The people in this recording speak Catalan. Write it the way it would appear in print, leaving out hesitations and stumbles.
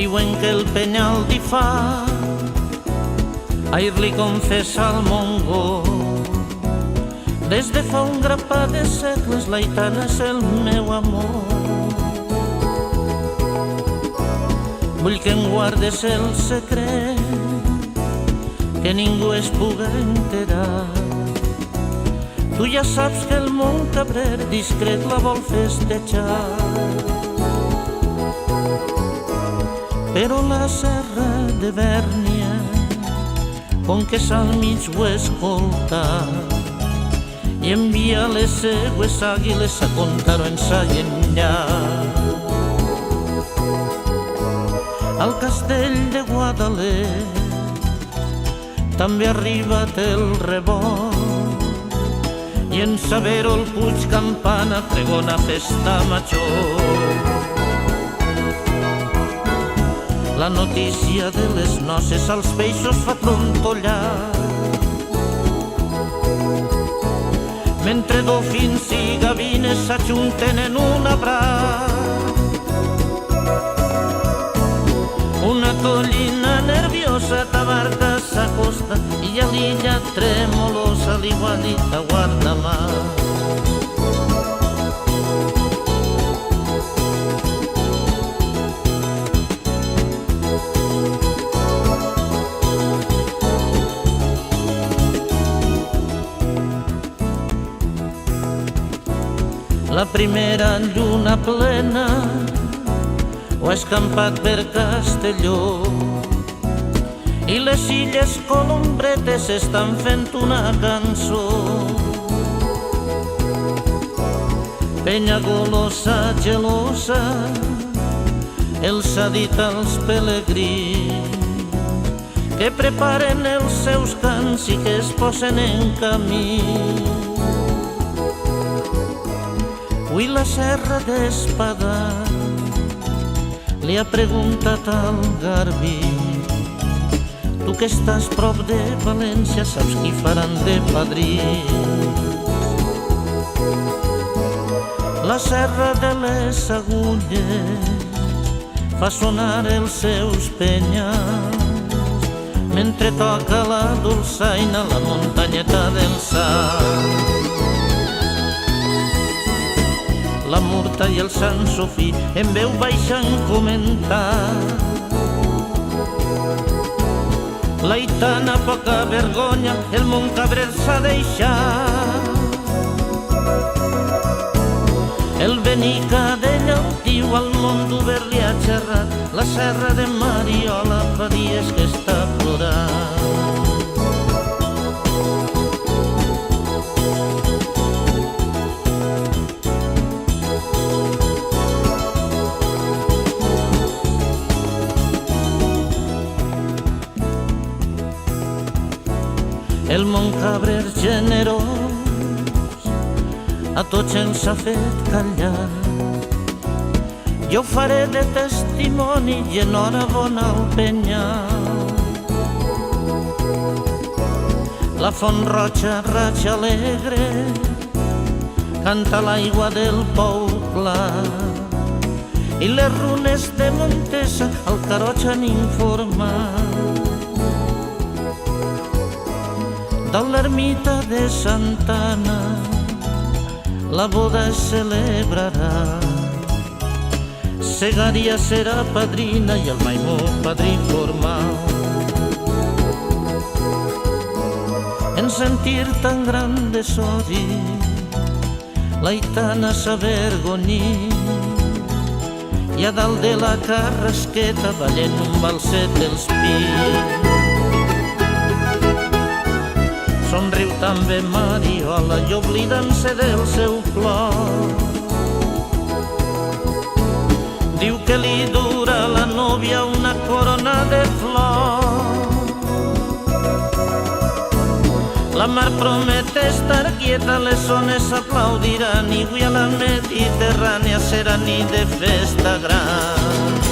Diuen que el penyal li fa ahir-li confessa al Montgó. Des de fa un grapat de segles l'Aitana és el meu amor. Vull que em guardes el secret, que ningú es puga enterar. Tu ja saps que el Montcabrer discret la vol festejar, però la serra de Bèrnia, com que és al mig ho escolta i envia les seues àguiles a contar-ho ençà i enllà. Al castell de Guadalet també ha arribat el rebot i en saber-ho el Puig Campana pregona festa major. La notícia de les noces als peixos fa trontollar, mentre dofins i gavines s'ajunten en un abraç. Una tollina nerviosa tabarca s'acosta i a l'illa tremolosa l'igualita guarda mà. La primera lluna plena ho ha escampat per Castelló i les illes Colombretes estan fent una cançó. Penya Golosa gelosa els ha dit als pelegrins que preparen els seus cants i que es posen en camí. Avui la serra d'Espadà li ha preguntat al Garbí: tu que estàs prop de València saps qui faran de padrí? La serra de les Agulles fa sonar els seus penyals mentre toca la dolçaina la muntanyeta del Sal. La Murta i el Sant Sofí en veu baixa han comentat: l'Aitana poca vergonya, el Montcabrer s'ha deixat. El Benicadell altiu al món d'Obert li ha xerrat, la serra de Mariola fa dies que està plorant. El Montcabrer generós a tots ens ha fet callar. Jo faré de testimoni i enhorabona al penyal. La Font Roja raja alegre canta l'aigua del Pou clar i les runes de Montesa al Carroig han informat. De l'ermita de Santa Anna la boda es celebrarà. Segaria serà padrina i el Maimó padrí formal. En sentir tan gran desori l'Aitana s'avergonyí i a dalt de la carrasqueta ballen un balset dels pins. Somriu també Mariola i oblidant-se del seu plor. Diu que li dura la nòvia una corona de flors. La mar promet estar quieta, les ones aplaudiran i avui a la Mediterrània serà nit de festa gran.